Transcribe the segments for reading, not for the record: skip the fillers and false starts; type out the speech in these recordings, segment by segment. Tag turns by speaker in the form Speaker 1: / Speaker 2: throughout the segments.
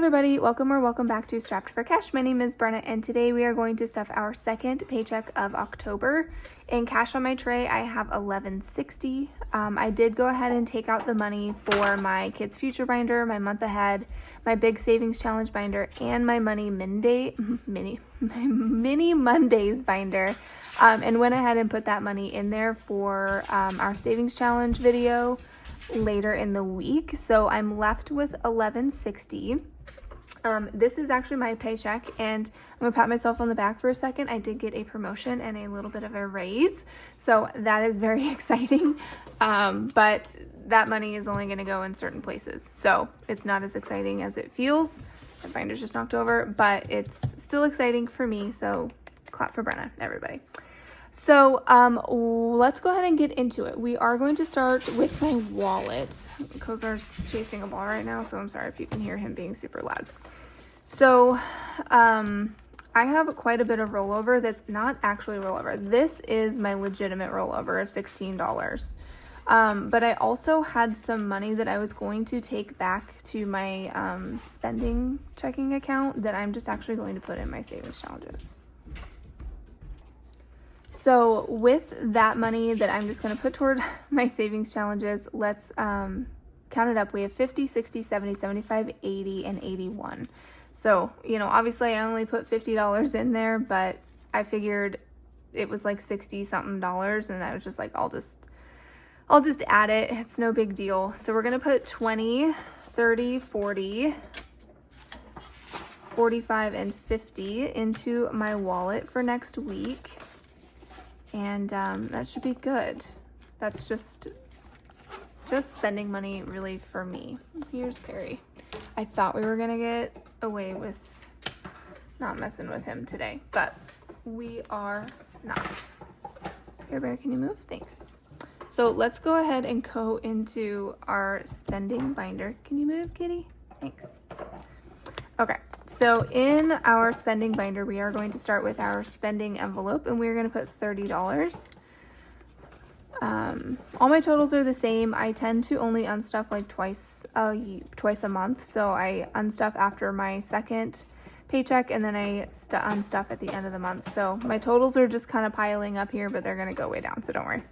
Speaker 1: everybody, welcome back to Strapped for Cash. My name is Brenna and today we are going to stuff our second paycheck of October. In cash on my tray I have $11.60. I did go ahead and take out the money for my kids future binder, my month ahead, my big savings challenge binder, and my mini Mondays binder, and went ahead and put that money in there for our savings challenge video later in the week. So I'm left with $11.60. This is actually my paycheck, and I'm gonna pat myself on the back for a second. I did get a promotion and a little bit of a raise, so that is very exciting. But that money is only gonna go in certain places, so it's not as exciting as it feels. The binder's just knocked over, but it's still exciting for me, so clap for Brenna, everybody. So let's go ahead and get into it. We are going to start with my wallet. Kozar's chasing a ball right now, so I'm sorry if you can hear him being super loud. So I have quite a bit of rollover that's not actually rollover. This is my legitimate rollover of $16. But I also had some money that I was going to take back to my spending checking account that I'm just actually going to put in my savings challenges. So with that money that I'm just going to put toward my savings challenges, let's count it up. We have 50, 60, 70, 75, 80, and 81. So, you know, obviously I only put $50 in there, but I figured it was like 60 something dollars, and I was just like, I'll just add it. It's no big deal. So we're going to put 20, 30, 40, 45, and 50 into my wallet for next week. And that should be good. That's just spending money really for me. Here's Perry. I thought we were gonna get away with not messing with him today, but we are not. Here, Bear, can you move? Thanks. So let's go ahead and go into our spending binder. Can you move, kitty? Thanks. Okay. So in our spending binder, we are going to start with our spending envelope, and we're going to put $30. All my totals are the same. I tend to only unstuff like twice a month. So I unstuff after my second paycheck, and then I unstuff at the end of the month. So my totals are just kind of piling up here, but they're going to go way down, so don't worry.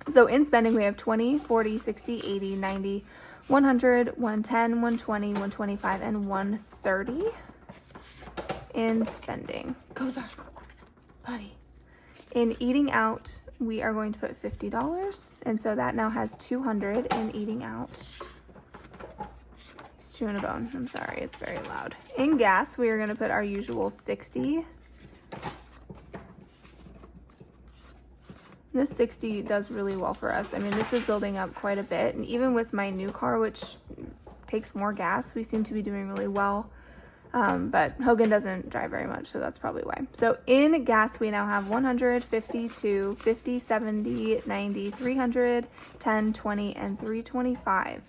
Speaker 1: So in spending, we have 20, 40, 60, 80, 90, 100, 110, 120, 125, and 130 in spending. Goes up, buddy. In eating out, we are going to put $50, and so that now has 200 in eating out. He's chewing a bone. I'm sorry, it's very loud. In gas, we are going to put our usual 60. This 60 does really well for us. I mean, this is building up quite a bit, and even with my new car, which takes more gas, we seem to be doing really well. But Hogan doesn't drive very much, so that's probably why. So in gas, we now have 100, 52, 50, 70, 90, 300, 10, 20, and 325.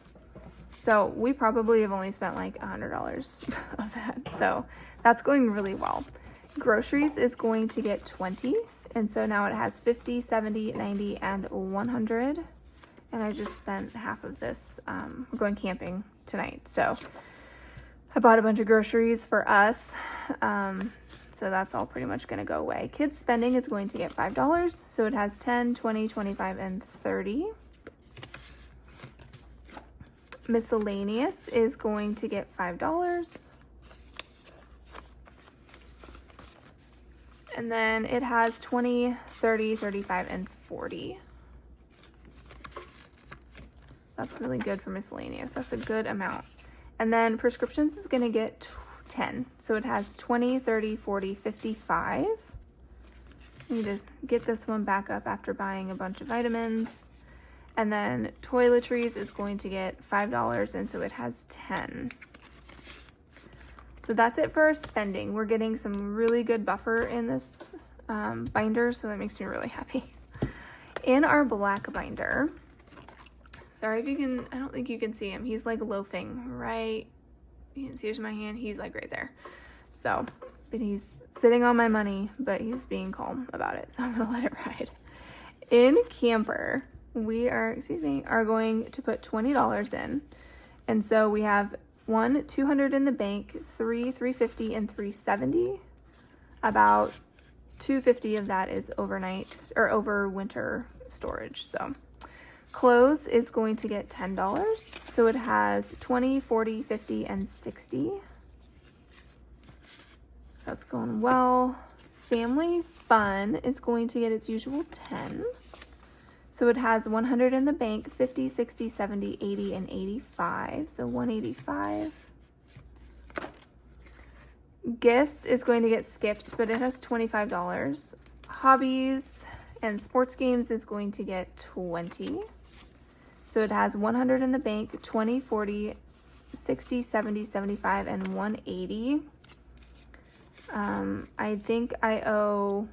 Speaker 1: So we probably have only spent like $100 of that. So that's going really well. Groceries is going to get 20. And so now it has 50, 70, 90, and 100. And I just spent half of this. We're going camping tonight. So I bought a bunch of groceries for us. So that's all pretty much going to go away. Kids spending is going to get $5. So it has 10, 20, 25, and 30. Miscellaneous is going to get $5. And then it has 20, 30, 35, and 40. That's really good for miscellaneous. That's a good amount. And then prescriptions is going to get 10. So it has 20, 30, 40, 55. I need to get this one back up after buying a bunch of vitamins. And then toiletries is going to get $5, and so it has 10. So that's it for our spending. We're getting some really good buffer in this binder, so that makes me really happy. In our black binder, sorry if you can, I don't think you can see him. He's like loafing right, you can see my hand, he's like right there. So, but he's sitting on my money, but he's being calm about it, so I'm gonna let it ride. In camper, we are going to put $20 in. And so we have 1 $200 in the bank, 3 $350, and 370. About $250 of that is overnight or over winter storage. So clothes is going to get $10. So it has 20, 40, 50, and 60. That's going well. Family fun is going to get its usual 10. So it has 100 in the bank, 50, 60, 70, 80, and 85. So 185. Gifts is going to get skipped, but it has $25. Hobbies and sports games is going to get 20. So it has 100 in the bank, 20, 40, 60, 70, 75, and 180. I think I owe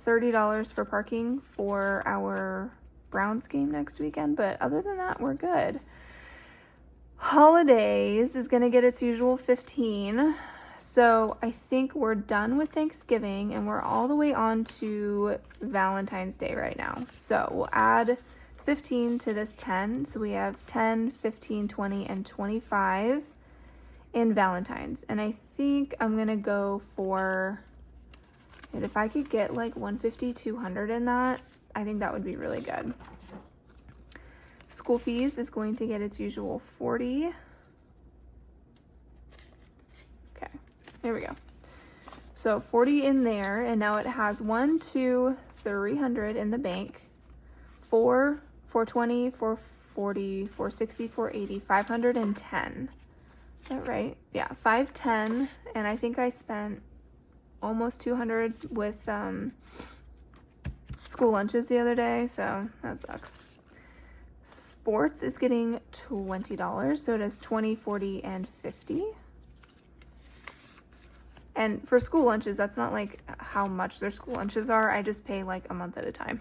Speaker 1: $30 for parking for our Browns game next weekend, but other than that, we're good. Holidays is going to get its usual 15. So I think we're done with Thanksgiving and we're all the way on to Valentine's Day right now. So we'll add 15 to this 10. So we have 10, 15, 20, and 25 in Valentine's. And I think I'm going to go for, and if I could get like 150, 200 in that, I think that would be really good. School fees is going to get its usual 40. Okay, here we go. So 40 in there, and now it has 1, 2, 300 in the bank, 4, 420, 440, 460, 480, 510. Is that right? Yeah, 510, and I think I spent almost 200 with school lunches the other day, so that sucks. Sports is getting $20, so it has 20, 40, and 50. And for school lunches, that's not like how much their school lunches are. I just pay like a month at a time.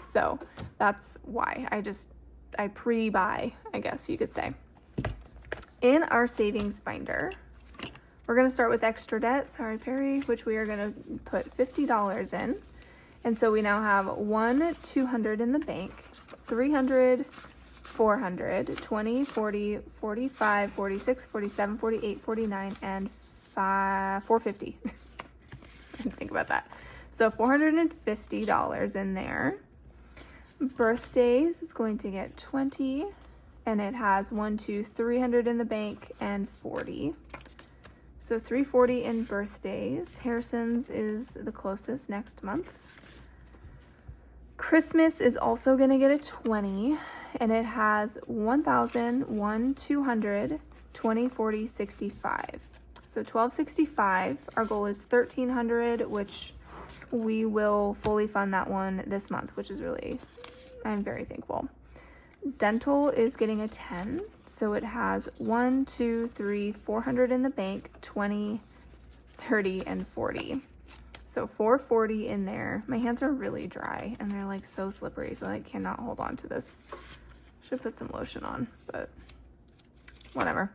Speaker 1: So that's why I pre-buy, I guess you could say. In our savings binder, we're going to start with extra debt, sorry Perry, which we are going to put $50 in. And so we now have 1 $200 in the bank, 300, 400, 20, 40, 45, 46, 47, 48, 49, and 450. I didn't think about that. So $450 in there. Birthdays is going to get 20, and it has 1, 2, 300 in the bank and 40. So 340 in birthdays. Harrison's is the closest next month. Christmas is also going to get a 20, and it has 1,000, 1, 200, 20, 40, 65. So 1265. Our goal is 1,300, which we will fully fund that one this month, which is really, I'm very thankful. Dental is getting a 10, so it has 1, 2, 3, 400 in the bank, 20, 30, and 40. So 440 in there. My hands are really dry and they're like so slippery, so I cannot hold on to this. Should put some lotion on, but whatever.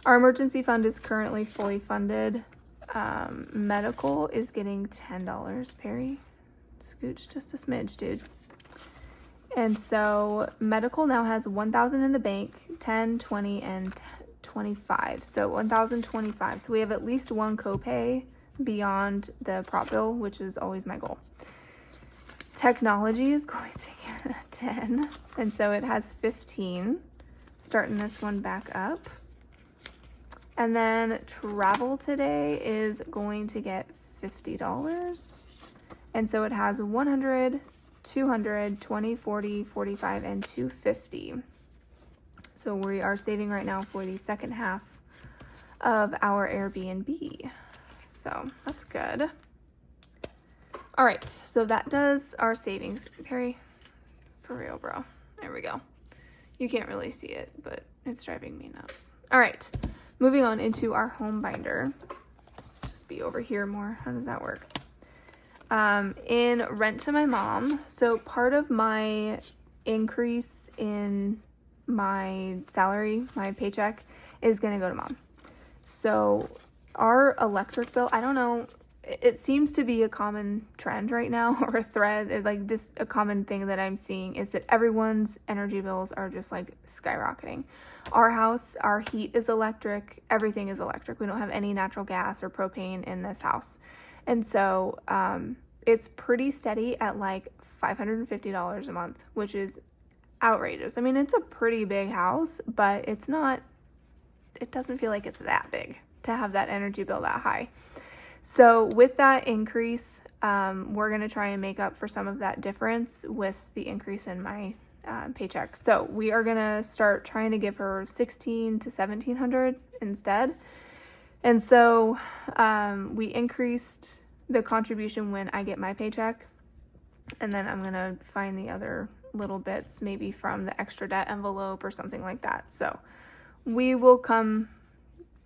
Speaker 1: Our emergency fund is currently fully funded. Medical is getting $10. Perry, scooch just a smidge, dude. And so medical now has 1,000 in the bank, 10, 20, and 25. So 1,025. So we have at least one copay beyond the prop bill, which is always my goal. Technology is going to get a 10, and so it has 15. Starting this one back up. And then travel today is going to get $50. And so it has 100, 200, 20, 40, 45, and 250. So we are saving right now for the second half of our Airbnb. So that's good. All right, so that does our savings. Perry, for real, bro. There we go. You can't really see it, but it's driving me nuts. All right, moving on into our home binder. Just be over here more. How does that work? In rent to my mom. So part of my increase in my salary, my paycheck, is going to go to mom. So our electric bill, I don't know it seems to be a common trend right now, or a thread, like just a common thing that I'm seeing, is that everyone's energy bills are just like skyrocketing. Our house, our heat is electric, everything is electric. We don't have any natural gas or propane in this house. And so it's pretty steady at like $550 a month, which is outrageous. I mean, it's a pretty big house, but it doesn't feel like it's that big to have that energy bill that high. So with that increase, we're going to try and make up for some of that difference with the increase in my paycheck. So we are going to start trying to give her $1,600 to $1,700 instead. And so we increased the contribution when I get my paycheck. And then I'm going to find the other little bits, maybe from the extra debt envelope or something like that. So we will come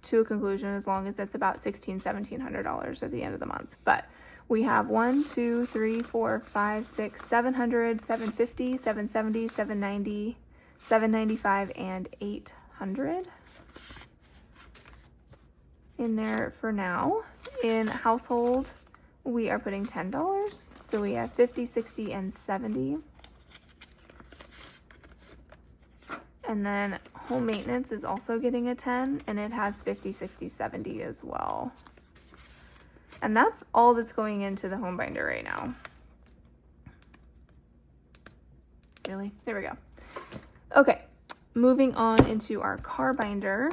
Speaker 1: to a conclusion as long as it's about $1,600, $1,700 at the end of the month. But we have 1, 2, 3, 4, 5, 6, 700, 750, 770, 790, 795, and 800 in there for now. In household, we are putting $10. So we have 50, 60, and 70. And then home maintenance is also getting a 10, and it has 50, 60, 70 as well. And that's all that's going into the home binder right now. Really? There we go. Okay, moving on into our car binder.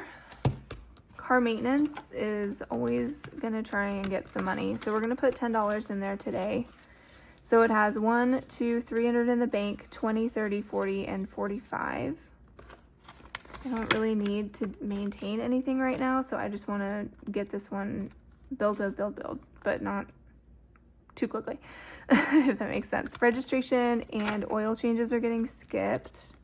Speaker 1: Car maintenance is always gonna try and get some money. So we're gonna put $10 in there today. So it has 1, 2, 300 in the bank, 20, 30, 40, and 45. I don't really need to maintain anything right now, so I just want to get this one build, but not too quickly, if that makes sense. Registration and oil changes are getting skipped.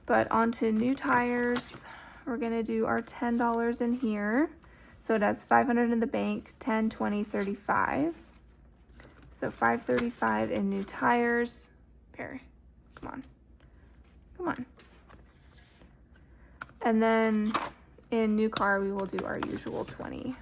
Speaker 1: But onto new tires, we're going to do our $10 in here. So it has 500 in the bank, 10, 20, 35. So 535 in new tires. Perry, come on. And then in new car, we will do our usual 20.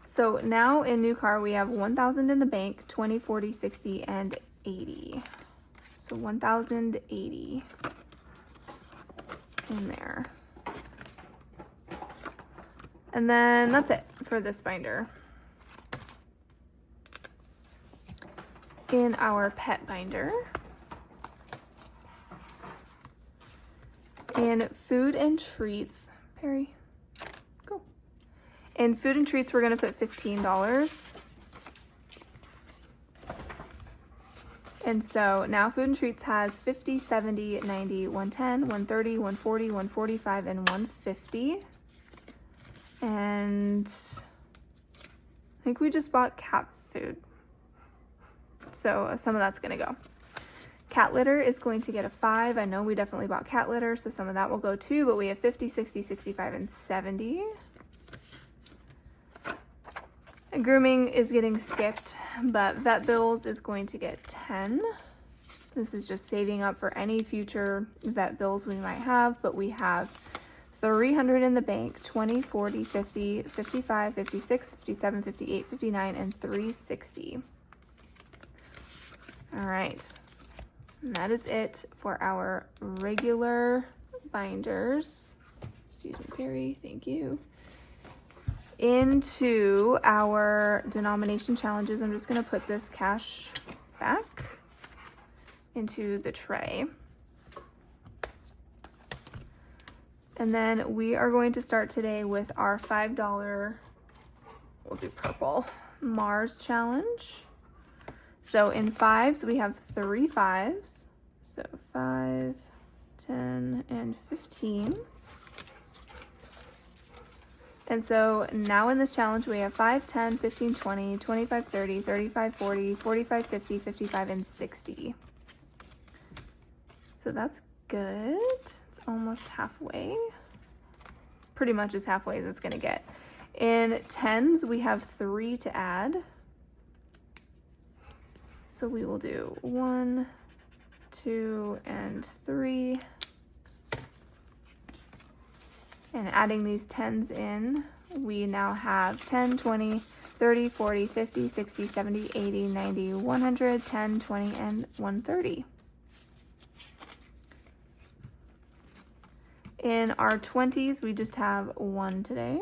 Speaker 1: So now in new car, we have 1,000 in the bank, 20, 40, 60, and 80. So 1,080 in there. And then that's it for this binder. In our pet binder, in food and treats, Perry, go. In food and treats, we're going to put $15. And so now food and treats has 50, 70, 90, 110, 130, 140, 145, and 150. And I think we just bought cat food. So some of that's going to go. Cat litter is going to get a 5. I know we definitely bought cat litter, so some of that will go too, but we have 50, 60, 65, and 70. And grooming is getting skipped, but vet bills is going to get 10. This is just saving up for any future vet bills we might have, but we have 300 in the bank, 20, 40, 50, 55, 56, 57, 58, 59, and 360. All right, and that is it for our regular binders. Excuse me, Perry, thank you. Into our denomination challenges, I'm just gonna put this cash back into the tray. And then we are going to start today with our $5, we'll do purple, Mars challenge. So in fives, we have 3 5s. So 5, 10, and 15. And so now in this challenge, we have 5, 10, 15, 20, 25, 30, 35, 40, 45, 50, 55, and 60. So that's good. It's almost halfway. It's pretty much as halfway as it's gonna get. In tens, we have 3 to add. So we will do 1, 2, and 3. And adding these 10s in, we now have 10, 20, 30, 40, 50, 60, 70, 80, 90, 100, 10, 20, and 130. In our 20s, we just have 1 today.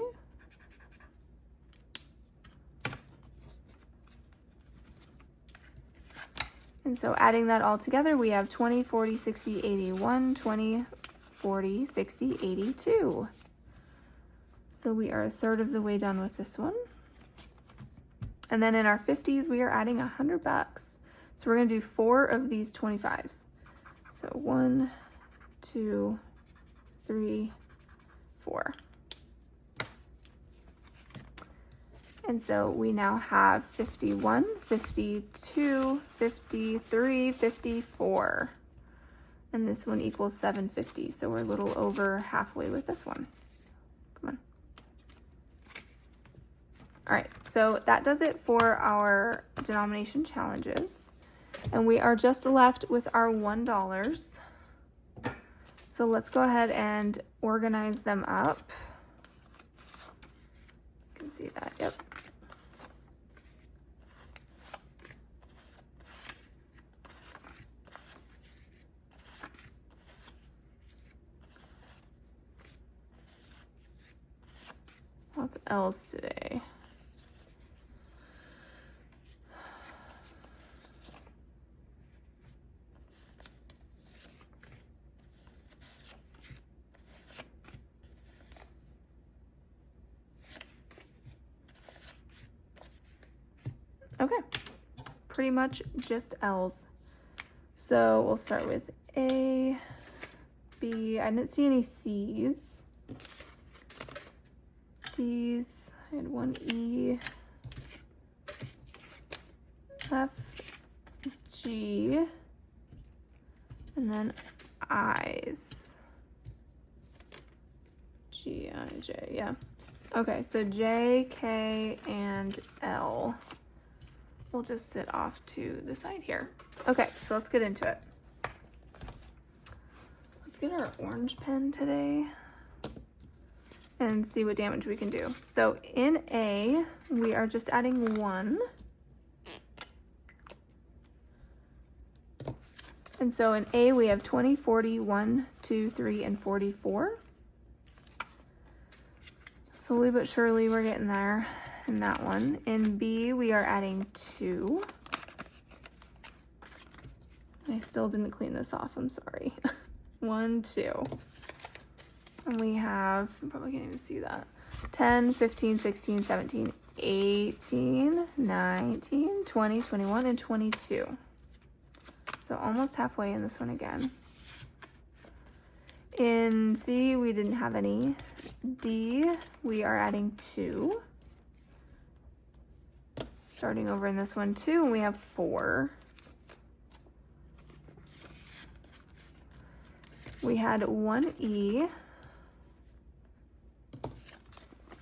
Speaker 1: And so adding that all together, we have 20, 40, 60, 81, 20, 40, 60, 82. So we are a third of the way done with this one. And then in our 50s, we are adding $100. So we're gonna do 4 of these 25s. So 1, 2, 3, 4. And so we now have 51, 52, 53, 54. And this one equals 750. So we're a little over halfway with this one. Come on. All right, so that does it for our denomination challenges. And we are just left with our $1. So let's go ahead and organize them up. You can see that, yep. What's else today? Okay, pretty much just L's. So we'll start with A, B. I didn't see any C's. D's, I had 1 E, F, G, and then I's. G, I, J, yeah. Okay, so J, K, and L. We'll just sit off to the side here. Okay, so let's get into it. Let's get our orange pen today and see what damage we can do. So in A, we are just adding 1. And so in A, we have 20, 40, 1, 2, 3, and 44. Slowly but surely, we're getting there in that one. In B, we are adding 2. I still didn't clean this off, I'm sorry. 1, 2. And we have, I probably can't even see that, 10, 15, 16, 17, 18, 19, 20, 21, and 22. So almost halfway in this one again. In C, we didn't have any. D, we are adding 2. Starting over in this one too, and we have 4. We had 1 E.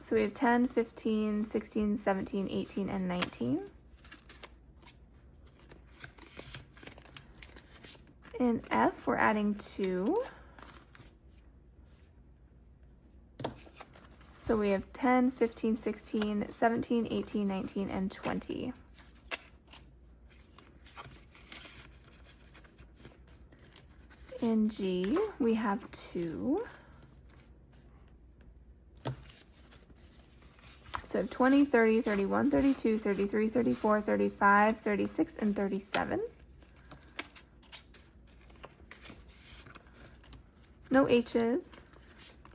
Speaker 1: So we have 10, 15, 16, 17, 18, and 19. In F, we're adding 2. So we have 10, 15, 16, 17, 18, 19, and 20. In G, we have 2. So I have 20, 30, 31, 32, 33, 34, 35, 36, and 37. No H's.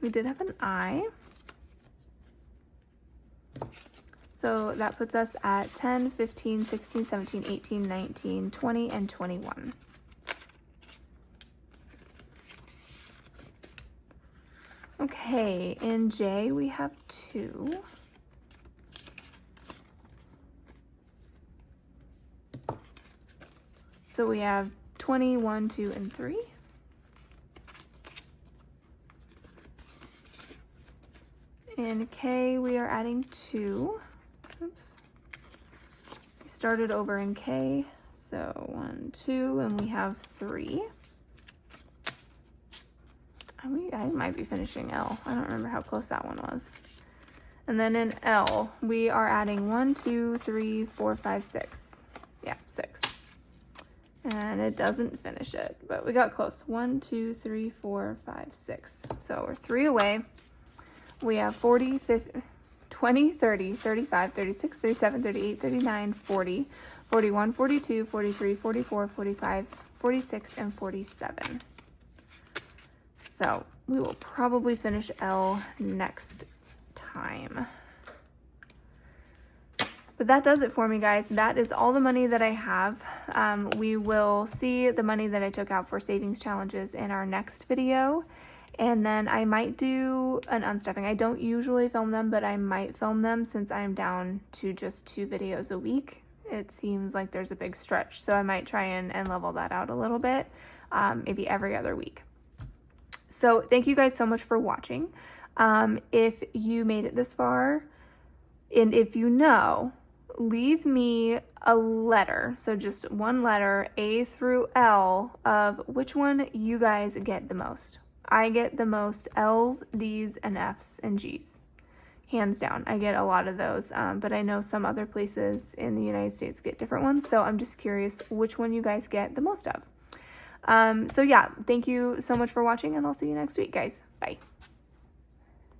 Speaker 1: We did have an I. So that puts us at 10, 15, 16, 17, 18, 19, 20, and 21. Okay, in J we have 2. So we have 20, 1, 2, and 3. In K, we are adding 2. Oops. We started over in K, So 1, 2, and we have 3. I might be finishing L. I don't remember how close that one was. And then in L, we are adding 1, 2, 3, 4, 5, 6. Yeah, 6. And it doesn't finish it, but we got close. 1, 2, 3, 4, 5, 6. So we're 3 away. We have 40, 50, 20, 30, 35, 36, 37, 38, 39, 40, 41, 42, 43, 44, 45, 46, and 47. So we will probably finish L next time. But that does it for me, guys. That is all the money that I have. We will see the money that I took out for savings challenges in our next video. And then I might do an unstuffing. I don't usually film them, but I might film them since I'm down to just 2 videos a week. It seems like there's a big stretch. So I might try and level that out a little bit, maybe every other week. So thank you guys so much for watching. If you made it this far, and if you know, leave me a letter. So just one letter, A through L, of which one you guys get the most. I get the most L's, D's, and F's, and G's. Hands down. I get a lot of those, but I know some other places in the United States get different ones. So I'm just curious which one you guys get the most of. So yeah, thank you so much for watching, and I'll see you next week, guys. Bye.